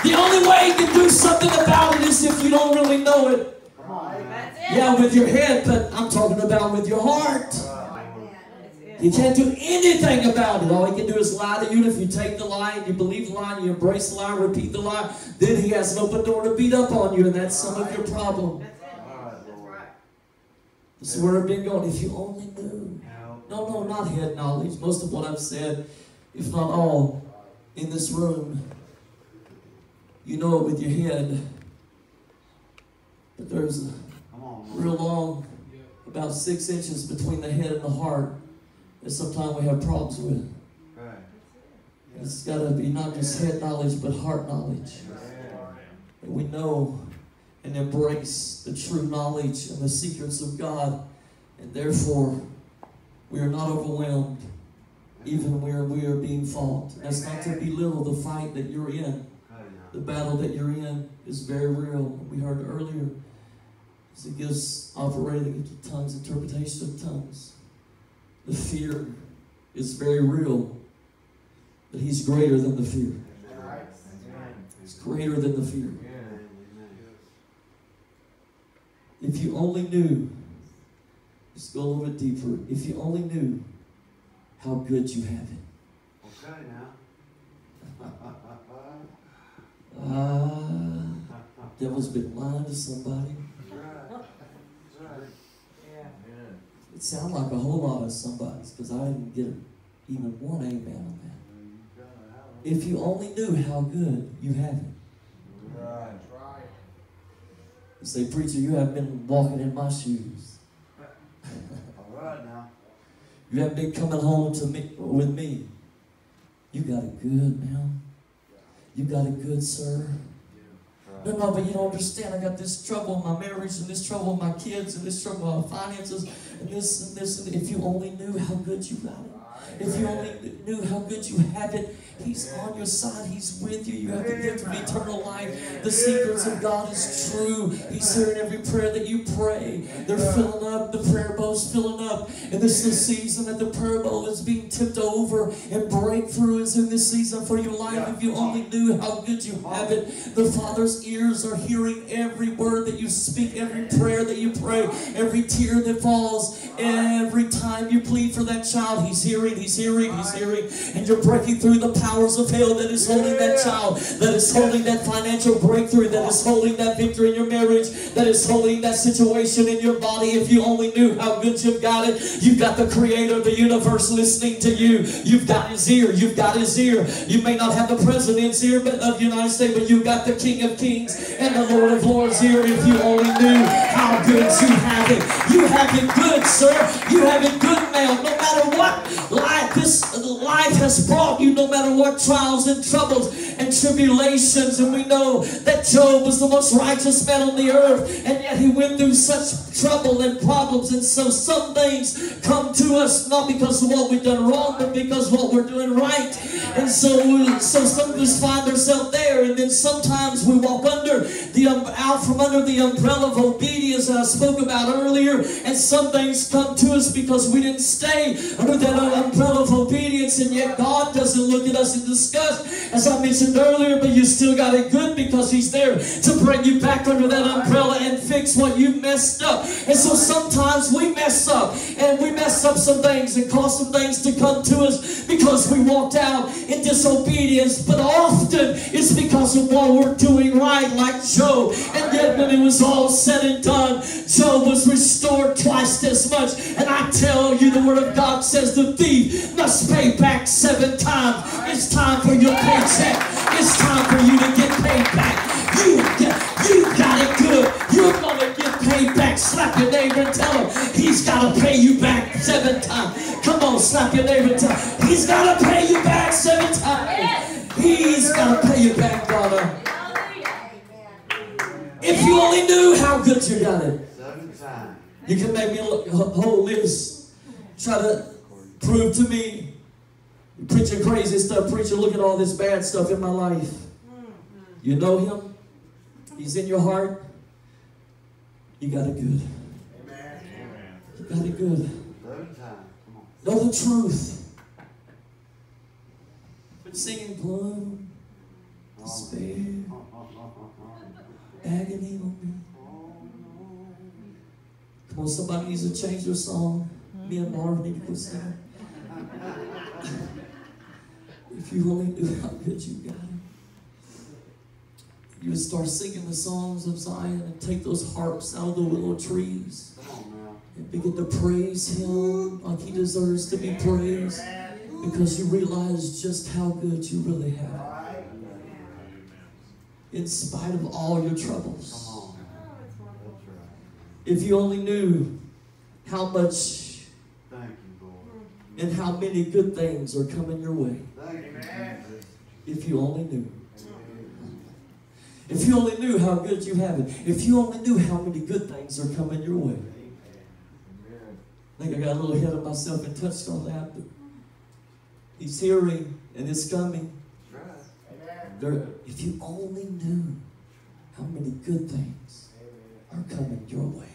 The only way you can do something about it is if you don't really know it. Yeah, with your head, but I'm talking about with your heart. You can't do anything about it. All he can do is lie to you. And if you take the lie, you believe the lie, you embrace the lie, repeat the lie, then he has an open door to beat up on you, and that's some of your problem. This is where I've been going. If you only knew. No, not head knowledge. Most of what I've said, if not all, in this room, you know it with your head. But there's a real long, about 6 inches between the head and the heart that sometimes we have problems with. It's got to be not just head knowledge, but heart knowledge. That we know and embrace the true knowledge and the secrets of God, and therefore we are not overwhelmed even where we are being fought. That's not to belittle the fight that you're in. The battle that you're in is very real. We heard earlier, as it gives operating tongues, interpretation of tongues. The fear is very real, but he's greater than the fear. He's greater than the fear. If you only knew, let's go a little bit deeper. If you only knew how good you have it. Okay, now. Devil's been lying to somebody. It sounded like a whole lot of somebody's, because I didn't get even one amen on that. If you only knew how good you have it. You say, preacher, you haven't been walking in my shoes. All right now. You haven't been coming home to me with me. You got it good, man. You got it good, sir. No, but you don't understand. I got this trouble in my marriage, and this trouble with my kids, and this trouble with my finances, and this and this. And if you only knew how good you got it. If you only knew how good you have it, he's on your side. He's with you. You have the gift of eternal life. The secrets of God is true. He's hearing every prayer that you pray. They're filling up. The prayer bow's filling up. And this is the season that the prayer bowl is being tipped over, and breakthrough is in this season for your life. If you only knew how good you have it. The Father's ears are hearing every word that you speak, every prayer that you pray, every tear that falls, every time you plead for that child. He's hearing. He's hearing, he's hearing, and you're breaking through the powers of hell that is holding that child, that is holding that financial breakthrough, that is holding that victory in your marriage, that is holding that situation in your body. If you only knew how good you've got it, you've got the creator of the universe listening to you. You've got his ear, you've got his ear. You may not have the president's ear of the United States, but you've got the King of Kings and the Lord of Lords ear. If you only knew how good you have it. You have it good, sir. You have it good, ma'am. No matter what life has brought you, no matter what trials and troubles and tribulations. And we know that Job was the most righteous man on the earth, and yet he went through such trouble and problems. And so some things come to us not because of what we've done wrong, but because of what we're doing right. And so some of us find ourselves there, and then sometimes we walk out from under the umbrella of obedience that I spoke about earlier, and some things come to us because we didn't stay under that umbrella of obedience. And yet God doesn't look at us in disgust, as I mentioned earlier, but you still got it good because he's there to bring you back under that umbrella and fix what you messed up. And so sometimes we mess up, and we mess up some things and cause some things to come to us because we walked out in disobedience, but often it's because of what we're doing right, like Job. And yet when it was all said and done, Job was restored twice as much. And I tell you, the word of God says the thief must pay back 7 times. It's time for your paycheck. It's time for you to get paid back. You got it good. You're going to get paid back. Slap your neighbor and tell him he's got to pay you back 7 times. Come on, slap your neighbor and tell him he's got to pay you back 7 times. He's got to pay you back, daughter. If you only knew how good you got it. You can make me a whole list. Try to prove to me. You preaching crazy stuff. Preacher, look at all this bad stuff in my life. You know him. He's in your heart. You got it good. You got it good. Know the truth. Been singing gloom, despair. Agony on me. Come on, somebody needs to change their song. Me and Marv need to quit singing. If you only knew how good you got it. You would start singing the songs of Zion and take those harps out of the willow trees and begin to praise Him like He deserves to be praised, because you realize just how good you really have it. In spite of all your troubles. If you only knew how much and how many good things are coming your way. If you only knew. If you only knew how good you have it. If you only knew how many good things are coming your way. I think I got a little ahead of myself and touched on that, but He's hearing and it's coming. If you only knew how many good things are coming your way.